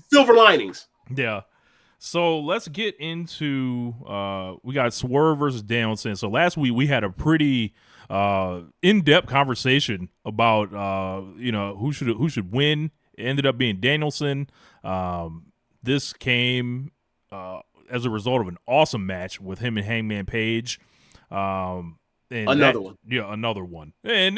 Silver linings. Yeah. So let's get into we got Swerve versus Danielson. So last week we had a pretty in-depth conversation about who should win. It ended up being Danielson. This came as a result of an awesome match with him and Hangman Page. And that Another one. yeah, another one. And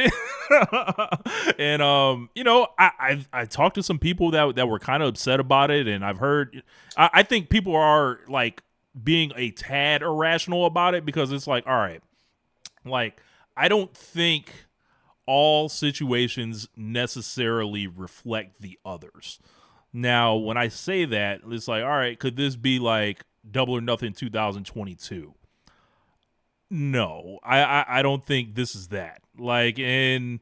and I talked to some people that were kind of upset about it, and I've heard I think people are like being a tad irrational about it because it's like, all right, like I don't think all situations necessarily reflect the others. Now, when I say that, it's like, all right, could this be like Double or Nothing 2022? No, I don't think this is that. Like, and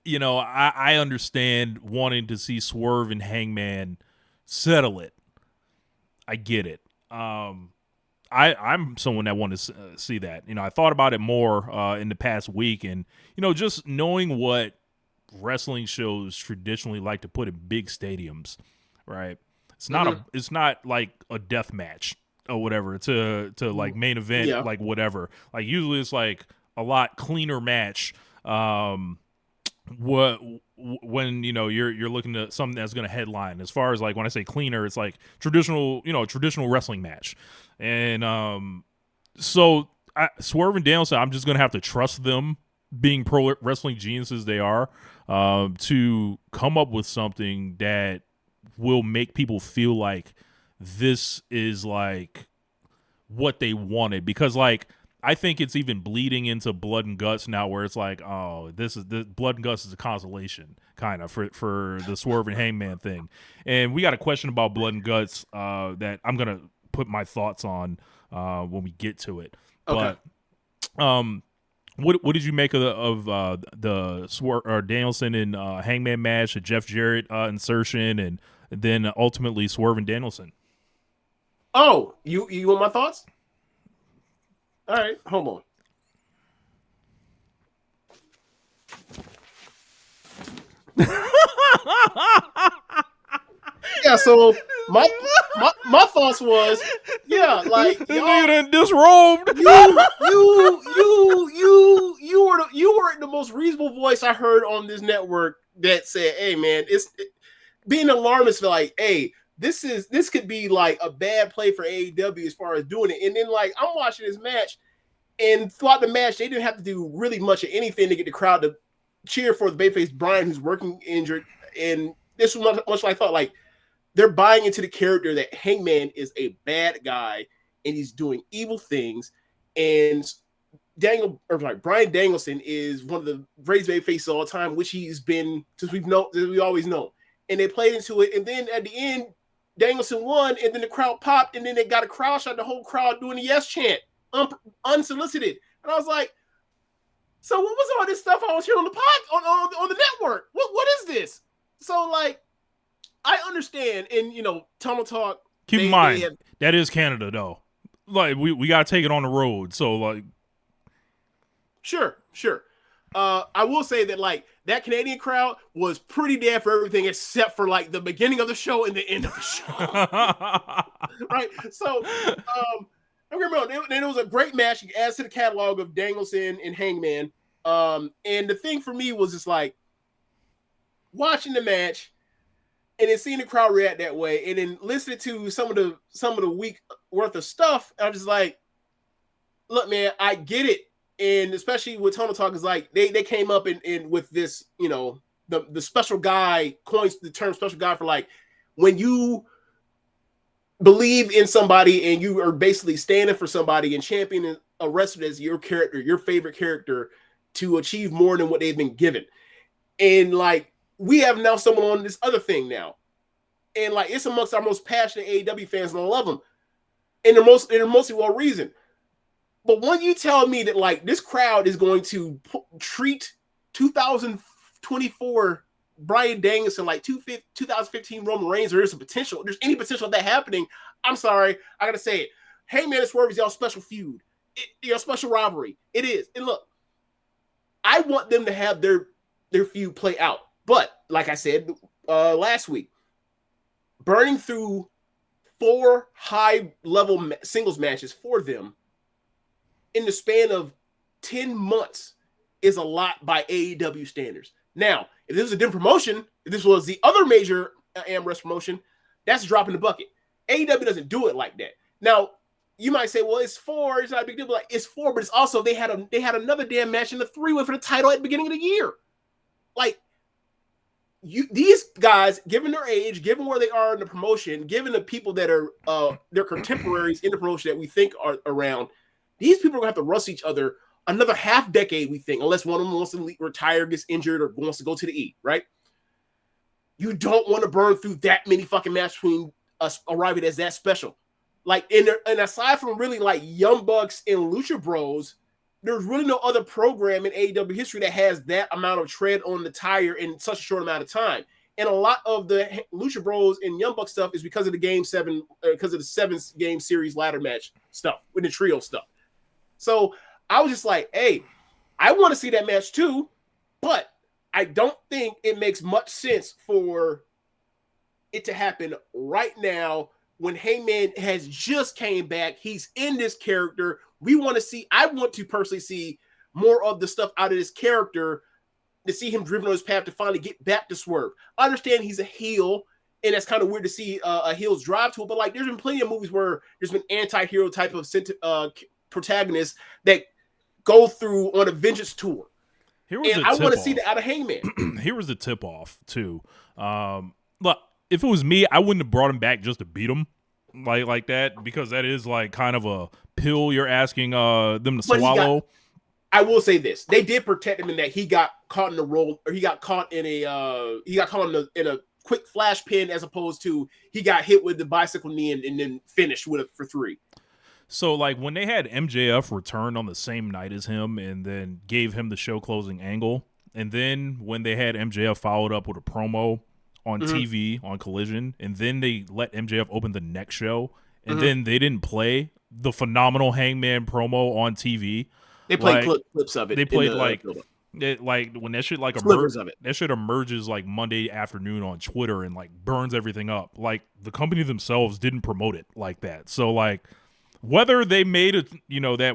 I understand wanting to see Swerve and Hangman settle it. I get it. I'm someone that wanted to see that. I thought about it more in the past week, and just knowing what wrestling shows traditionally like to put in big stadiums, right? It's not like a death match or whatever to like main event, Yeah. like whatever. Like usually it's like a lot cleaner match. What when you're looking at something that's going to headline. As far as like when I say cleaner, it's like traditional wrestling match. And Swerve and Danielson, I'm just going to have to trust them, being pro wrestling geniuses they are, to come up with something that will make people feel like this is like what they wanted. Because like I think it's even bleeding into Blood and Guts now, where it's like, oh, this is the Blood and Guts is a consolation kind of for the Swerve and Hangman thing. And we got a question about Blood and Guts that I'm gonna put my thoughts on when we get to it. Okay. But what did you make the Swerve or Danielson and Hangman match, the Jeff Jarrett insertion, and then ultimately Swerve and Danielson? Oh, you want my thoughts? All right, hold on. Yeah, so my thoughts was, yeah, like This y'all, nigga done disrobed. you were the most reasonable voice I heard on this network that said, "Hey, man, being alarmist for like, hey, this could be like a bad play for AEW as far as doing it." And then like I'm watching this match, and throughout the match, they didn't have to do really much of anything to get the crowd to cheer for the babyface Bryan, who's working injured. And this was much like I thought, like they're buying into the character that Hangman is a bad guy and he's doing evil things. And Bryan Danielson is one of the greatest baby faces of all time, which he's been since we always know. And they played into it, and then at the end, Danielson won, and then the crowd popped, and then they got a crowd shot, the whole crowd doing the yes chant, unsolicited. And I was like, so what was all this stuff I was hearing on the on the network? What is this? So like I understand, and Tunnel Talk. Keep in They mind have that is Canada though. Like we gotta take it on the road. So like, sure. I will say that like that Canadian crowd was pretty dead for everything except for like the beginning of the show and the end of the show, right? So, don't get me wrong. It was a great match. It adds to the catalog of Danielson and Hangman. And the thing for me was just like watching the match and then seeing the crowd react that way, and then listening to some of the week worth of stuff. I'm just like, look, man, I get it. And especially with Tono Talk is like they came up in with this, the special guy coins the term special guy for like when you believe in somebody and you are basically standing for somebody and championing a wrestler as your character, your favorite character, to achieve more than what they've been given. And like we have now someone on this other thing now. And like it's amongst our most passionate AEW fans, and I love them. And they're mostly well reasoned. But when you tell me that like this crowd is going to treat 2024 Bryan Danielson like 2015 Roman Reigns, or there's any potential of that happening, I'm sorry, I gotta say it. Hangman and Swerve is y'all special feud, your special rivalry. It is. And look, I want them to have their feud play out. But like I said last week, burning through 4 high-level singles matches for them in the span of 10 months is a lot by AEW standards. Now, if this was a different promotion, if this was the other major AmRest promotion, that's a drop in the bucket. AEW doesn't do it like that. Now, you might say, well, it's 4, it's not a big deal, but like, it's 4, but it's also they had another damn match in the 3-way for the title at the beginning of the year. Like, these guys, given their age, given where they are in the promotion, given the people that are their contemporaries in the promotion that we think are around, these people are gonna have to wrestle each other another half decade, we think, unless one of them wants to retire, gets injured, or wants to go to the E, right? You don't want to burn through that many fucking matches between us arriving as that special. Like, and aside from really like Young Bucks and Lucha Bros, there's really no other program in AEW history that has that amount of tread on the tire in such a short amount of time. And a lot of the Lucha Bros and Young Bucks stuff is because of the Game 7, because of the 7-game series ladder match stuff with the trio stuff. So I was just like, hey, I want to see that match too, but I don't think it makes much sense for it to happen right now when Hangman has just came back. He's in this character. I want to personally see more of the stuff out of this character, to see him driven on his path to finally get back to Swerve. I understand he's a heel, and that's kind of weird to see a heel's drive to it, but like, there's been plenty of movies where there's been anti-hero type of protagonists that go through on a vengeance tour. And I want to see that out of Hangman. Here was the tip off too. Look, if it was me, I wouldn't have brought him back just to beat him like that, because that is like kind of a pill you're asking them to swallow. I will say this: they did protect him in that he got caught in the roll, or he got caught in a quick flash pin, as opposed to he got hit with the bicycle knee and then finished with it for 3. So, like, when they had MJF return on the same night as him and then gave him the show closing angle, and then when they had MJF followed up with a promo on TV on Collision, and then they let MJF open the next show, and then they didn't play the phenomenal Hangman promo on TV. They played clips of it. They played when that shit that shit emerges like Monday afternoon on Twitter and like burns everything up. Like, the company themselves didn't promote it like that. So like, whether they made it,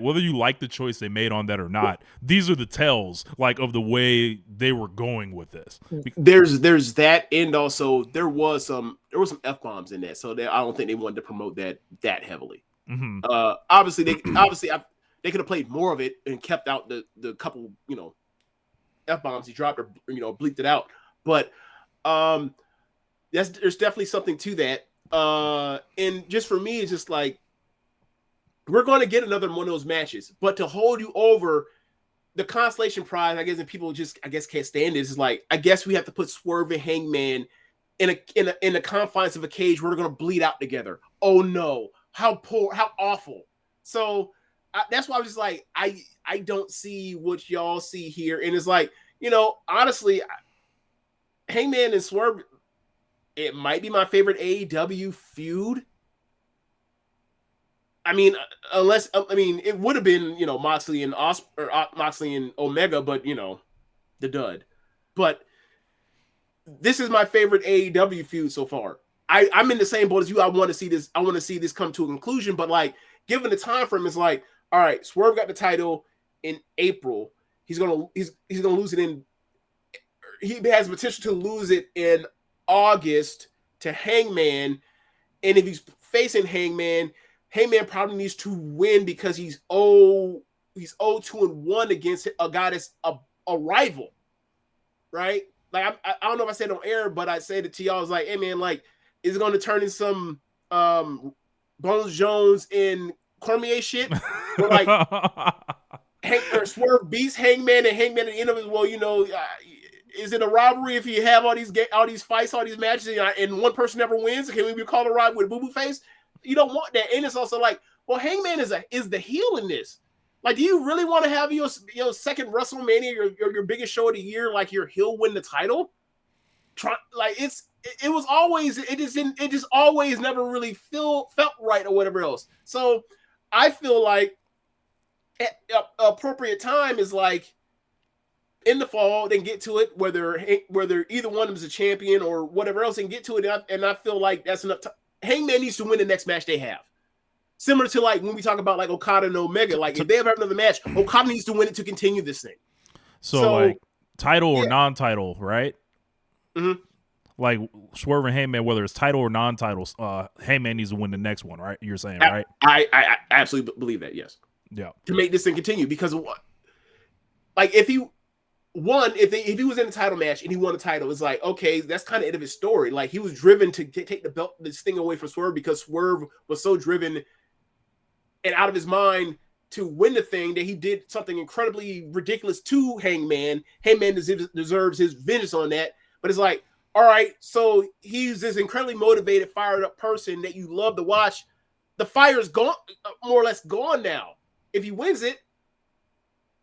whether you like the choice they made on that or not, these are the tells like of the way they were going with this. There's that, and also there was some F-bombs in that, so I don't think they wanted to promote that heavily. Obviously they could have played more of it and kept out the couple F-bombs he dropped, or bleeped it out. But there's definitely something to that. And just for me, it's just like, we're going to get another one of those matches, but to hold you over the consolation prize, I guess, and people just, I guess, can't stand it, is like, I guess we have to put Swerve and Hangman in the confines of a cage where they're going to bleed out together. Oh no, how poor, how awful. So that's why I was just like, I don't see what y'all see here, and it's like, honestly, Hangman and Swerve, it might be my favorite AEW feud. I mean, it would have been, Moxley and Moxley and Omega, but the dud. But this is my favorite AEW feud so far. I'm in the same boat as you. I want to see this. I want to see this come to a conclusion. But like, given the time frame, it's like, all right, Swerve got the title in April. He's gonna lose it in. He has potential to lose it in August to Hangman, and if he's facing Hangman probably needs to win because he's 2-1 against a guy that's a rival, right? Like, I don't know if I said it on air, but I said it to y'all. I was like, hey man, like, is it going to turn in some Bones Jones and Cormier shit? Where like Swerve beats Hangman, and Hangman at the end of it, well, is it a robbery if you have all these fights, all these matches, and one person never wins? Can we be called a robbery with a boo-boo face? You don't want that. And it's also like, well, Hangman is the heel in this. Like, do you really want to have your second WrestleMania, your biggest show of the year, like your heel win the title? It just always never really felt right or whatever else. So I feel like at appropriate time is like, in the fall, then get to it, whether either one of them is a champion or whatever else, and get to it. And I feel like that's enough time. Hangman needs to win the next match they have. Similar to like when we talk about like Okada and Omega, like if they ever have another match, Okada needs to win it to continue this thing. So like title or non-title, right? Mm-hmm. Like Swerve and Hangman, whether it's title or non-title, Hangman needs to win the next one, right? You're saying, right? I absolutely believe that, yes. Yeah. To make this thing continue, because of what? Like if he won, if he was in a title match and he won a title, it's like, okay, that's kind of end of his story. Like he was driven to take this thing away from Swerve because Swerve was so driven and out of his mind to win the thing that he did something incredibly ridiculous to Hangman. Hangman deserves his vengeance on that. But it's like, all right, so he's this incredibly motivated, fired up person that you love to watch. The fire's gone, more or less gone now. If he wins it,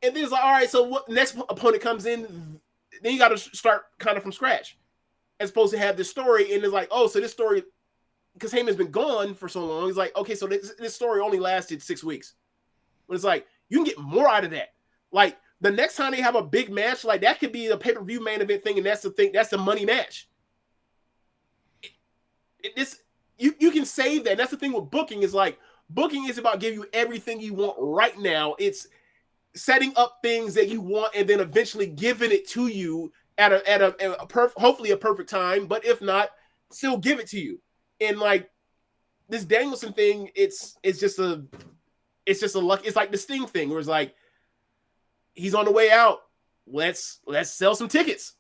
and then it's like, all right, so what next opponent comes in, then you got to start kind of from scratch, as opposed to have this story. And it's like, oh, so this story, because Heyman's been gone for so long, it's like, okay, so this story only lasted 6 weeks. But it's like, you can get more out of that. Like, the next time they have a big match, like, that could be a pay-per-view main event thing, and that's the thing, that's the money match. You can save that. And that's the thing with booking, is like, booking is about giving you everything you want right now. It's setting up things that you want and then eventually giving it to you at hopefully a perfect time. But if not, still give it to you. And like this Danielson thing, it's just a luck. It's like the Sting thing, where it's like he's on the way out. Let's sell some tickets.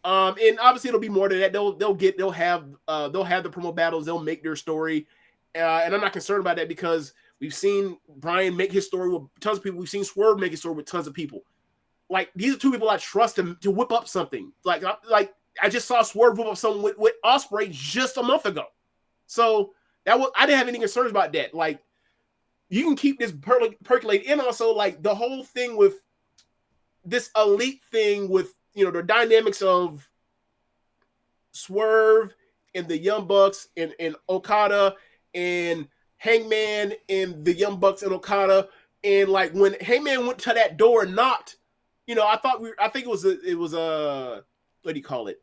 And obviously it'll be more than that. They'll have the promo battles. They'll make their story, and I'm not concerned about that because we've seen Bryan make his story with tons of people. We've seen Swerve make his story with tons of people. Like these are two people I trust to whip up something. Like I just saw Swerve whip up something with Ospreay just a month ago. So I didn't have any concerns about that. Like you can keep this percolating, and also like the whole thing with this elite thing with the dynamics of Swerve and the Young Bucks and Okada and Hangman and the Young Bucks and Okada. And like when Hangman went to that door and knocked, I think it was what do you call it?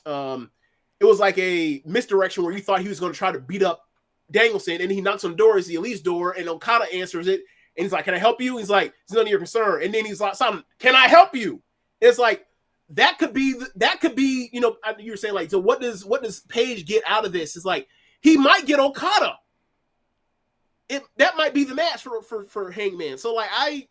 It was like a misdirection where you thought he was going to try to beat up Danielson, and he knocks on the door. It's the Elite's door, and Okada answers it, and he's like, "Can I help you?" He's like, "It's none of your concern." And then he's like, "Can I help you?" And it's like that could be. You were saying like, so what does Page get out of this? It's like he might get Okada. That might be the match for Hangman. So like I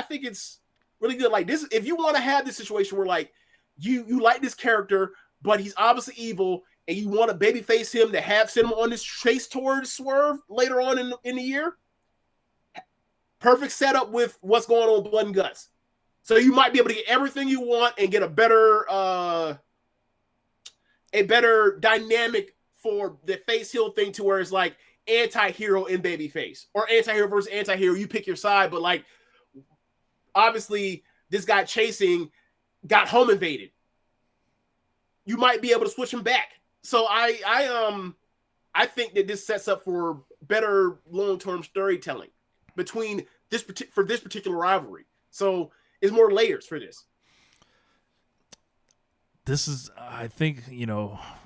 think it's really good. Like this, if you want to have this situation where like you like this character, but he's obviously evil, and you want to babyface him to send him on this chase towards Swerve later on in the year, perfect setup with what's going on with Blood and Guts. So you might be able to get everything you want and get a better dynamic for the face heel thing, to where it's like anti-hero and babyface, or anti-hero versus anti-hero. You pick your side, but like obviously this guy chasing got home invaded. You might be able to switch him back. So I think that this sets up for better long-term storytelling between this particular rivalry. So it's more layers for this. This is, I think,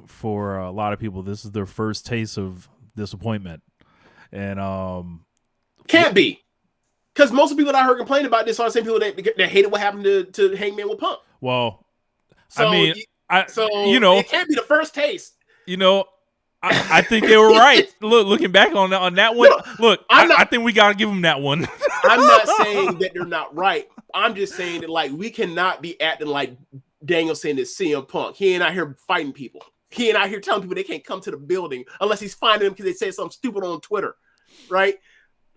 for a lot of people, this is their first taste of disappointment. And can't be, because most of the people that I heard complain about this are the same people that hated what happened to Hangman with Punk. Well, so, I mean, it can't be the first taste. I think they were right. Looking back on that one, I think we gotta give them that one. I'm not saying that they're not right. I'm just saying that like we cannot be acting like Danielson is CM Punk. He ain't out here fighting people. He ain't out here telling people they can't come to the building unless he's finding them because they said something stupid on Twitter, right?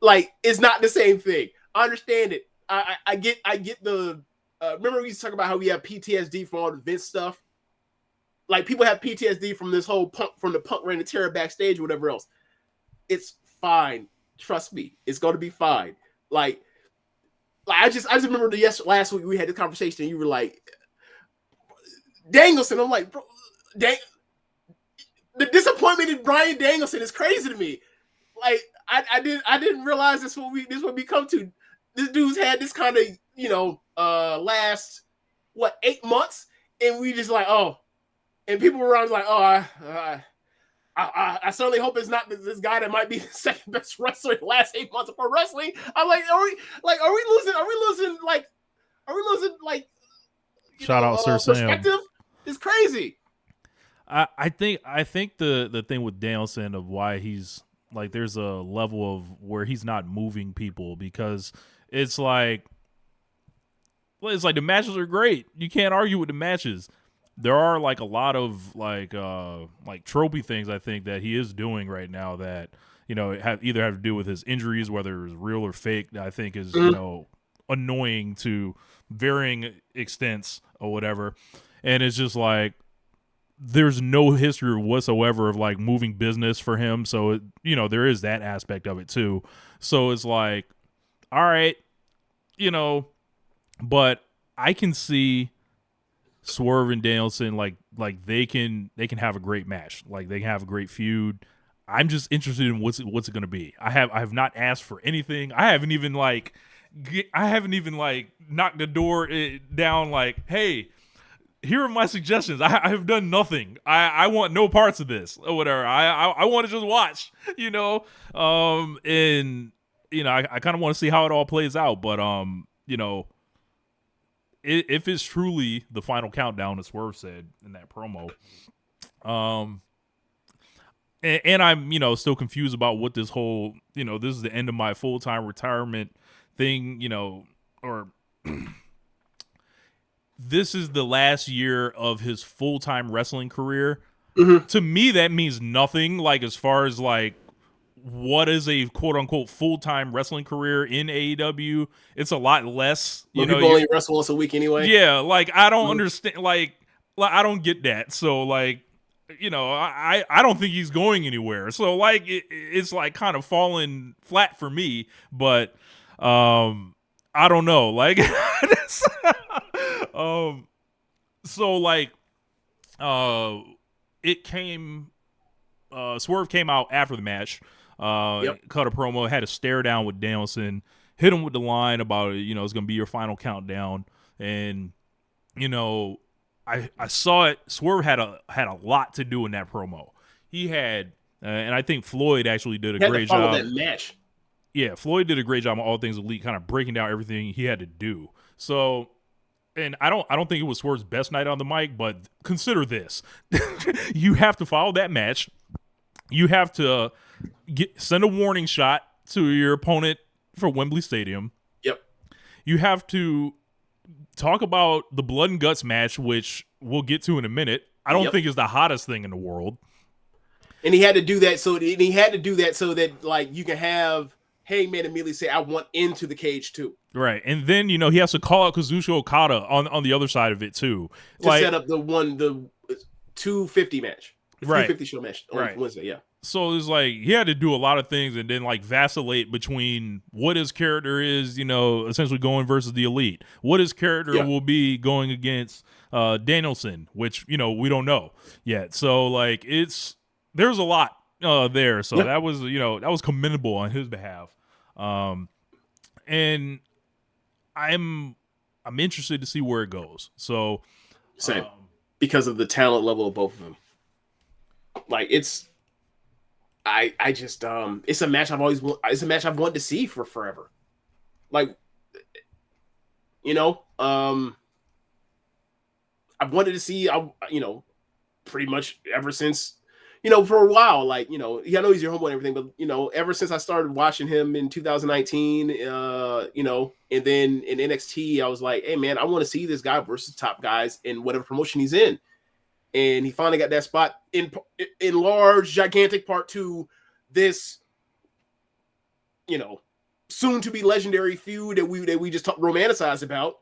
Like it's not the same thing. I understand it. I get the. Remember we used to talk about how we have PTSD from all the Vince stuff. Like people have PTSD from this whole Punk, from the Punk Reign of Terror backstage or whatever else. It's fine. Trust me, it's going to be fine. Like I just remember last week we had this conversation and you were like, Danielson. I'm like, bro, the disappointment in Bryan Danielson is crazy to me. Like I didn't realize this what we come to. This dude's had this kind of last 8 months, and we just like, oh, and people around like, oh, I certainly hope it's not this guy that might be the second best wrestler in the last 8 months of pro wrestling. I'm like, are we losing Shout out Sir Sam. perspective? It's crazy. I think the thing with Danielson of why he's like, there's a level of where he's not moving people, because it's like the matches are great. You can't argue with the matches. There are like a lot of like trophy things I think that he is doing right now that either have to do with his injuries, whether it's real or fake. That I think is annoying to varying extents or whatever. And it's just like there's no history whatsoever of like moving business for him. So there is that aspect of it too. So it's like, all right, but I can see Swerve and Danielson like they can have a great match, like they can have a great feud. I'm just interested in what's it going to be. I have not asked for anything. I haven't even knocked the door down like, hey, here are my suggestions. I have done nothing. I want no parts of this or whatever. I want to just watch, and I kind of want to see how it all plays out, but if it's truly the final countdown, as Swerve said in that promo, and I'm still confused about what this whole this is the end of my full-time retirement thing, or this is the last year of his full-time wrestling career. Mm-hmm. To me, that means nothing. Like, as far as like what is a quote-unquote full-time wrestling career in AEW, it's a lot less. People only wrestle once a week anyway. Yeah, like I don't understand. Like I don't get that. So like, I don't think he's going anywhere. So like it's like kind of falling flat for me. But I don't know. Like so like it came. Swerve came out after the match. Cut a promo, had a stare down with Danielson, hit him with the line about it's gonna be your final countdown, and I saw it. Swerve had a lot to do in that promo. He had, and I think Floyd actually did a great job. That match. Yeah, Floyd did a great job on All Things Elite, kind of breaking down everything he had to do. So, and I don't think it was Swerve's best night on the mic, but consider this: you have to follow that match. You have to send a warning shot to your opponent for Wembley Stadium. Yep. You have to talk about the blood and guts match, which we'll get to in a minute. I don't think is the hottest thing in the world. And he had to do that so that like you can have Hangman immediately say, "I want into the cage too." Right, and then he has to call out Kazuchika Okada on the other side of it too to set up the 250 match. The 350 show match on Wednesday, yeah. So it's like he had to do a lot of things and then like vacillate between what his character is, essentially going versus the Elite. What his character will be going against Danielson, which, we don't know yet. So like there's a lot there. So that was, that was commendable on his behalf. And I'm interested to see where it goes. So same, because of the talent level of both of them. Like it's a match I've wanted to see for forever. Like, I've wanted to see, pretty much ever since, for a while, like, I know he's your homeboy and everything, but, ever since I started watching him in 2019, and then in NXT, I was like, hey man, I want to see this guy versus top guys in whatever promotion he's in. And he finally got that spot in large, gigantic part to this, soon to be legendary feud that we just romanticized about.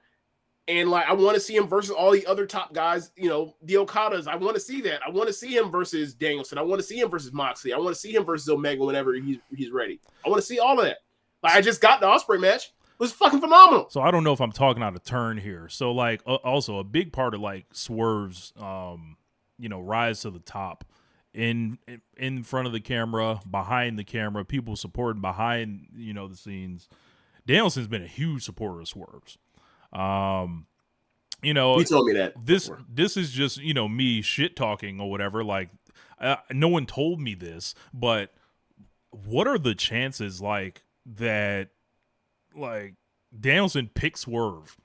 And like, I want to see him versus all the other top guys, the Okadas. I want to see that. I want to see him versus Danielson. I want to see him versus Moxley. I want to see him versus Omega whenever he's ready. I want to see all of that. Like, I just got the Ospreay match. It was fucking phenomenal. So I don't know if I'm talking out of turn here. So like, also a big part of like Swerve's, rise to the top in front of the camera, behind the camera, people supporting behind, the scenes. Danielson's been a huge supporter of Swerve's. You know, You told me that this before. this is just, you know, me shit talking or whatever. Like, no one told me this, but what are the chances like that like Danielson picks Swerve,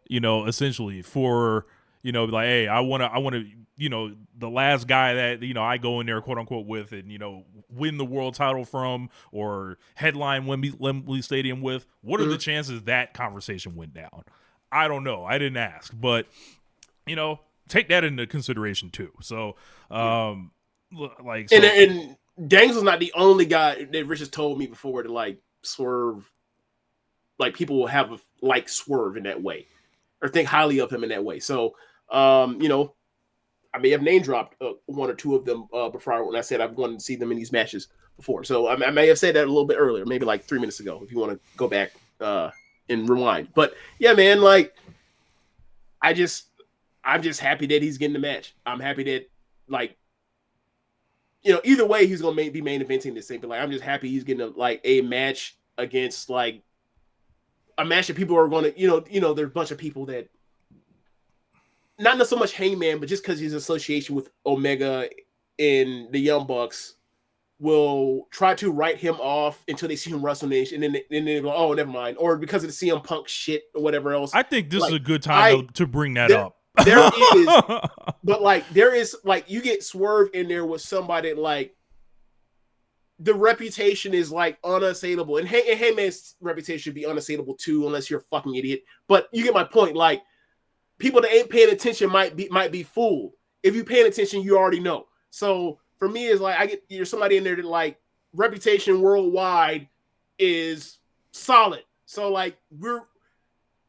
you know, essentially for, you know, like, hey, I wanna, you know, the last guy that, you know, I go in there quote unquote with and, you know, win the world title from or headline Wembley Stadium with. What are the chances that conversation went down? I don't know. I didn't ask, but you know, take that into consideration too. So, like, so And Danielson's not the only guy that Rich has told me before to like Swerve. Like people will have like Swerve in that way, or think highly of him in that way. So, you know, I may have name dropped one or two of them before when I said I've wanted to see them in these matches before. So I may have said that a little bit earlier, maybe like 3 minutes ago, if you want to go back and rewind. But yeah, man, like I'm just happy that he's getting the match. I'm happy that like, you know, either way he's gonna be main eventing this thing. But like I'm just happy he's getting a match against like a match that people are going to, there's a bunch of people that not so much Hangman, but just because his association with Omega and the Young Bucks will try to write him off until they see him wrestle Nation, and then they go, oh, never mind, or because of the CM Punk shit or whatever else. I think this like, is a good time to bring that up. There is, but like there is like you get Swerve in there with somebody like the reputation is like unassailable, and Heyman's reputation should be unassailable too, unless you're a fucking idiot. But you get my point. Like people that ain't paying attention might be fooled. If you paying attention, you already know. So for me, it's like there's somebody in there that like reputation worldwide is solid. So like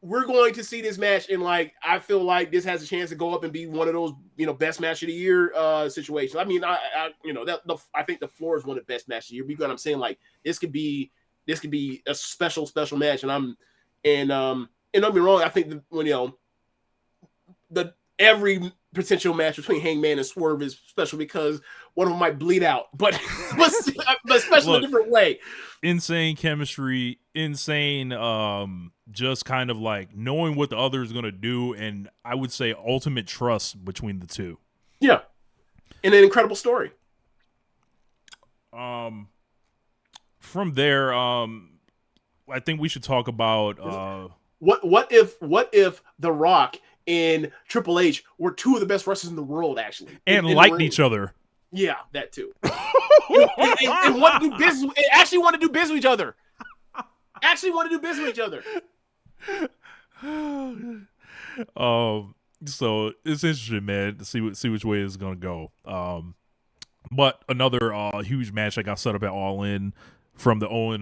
we're going to see this match, and like I feel like this has a chance to go up and be one of those, you know, best match of the year situations. I mean, I you know that I think the floor is one of the best matches of the year. Because I'm saying like this could be a special match, and don't get me wrong, I think when you know every potential match between Hangman and Swerve is special because one of them might bleed out, but special in a different way. Insane chemistry, insane just kind of like knowing what the other is going to do, and I would say ultimate trust between the two. Yeah. And an incredible story. From there, I think we should talk about what if The Rock and Triple H were two of the best wrestlers in the world, actually, and liked each other. Yeah, that too. and want to do business. Actually, want to do business with each other. So it's interesting, man, to see which way it's gonna go. But another huge match that got set up at All In from the Owen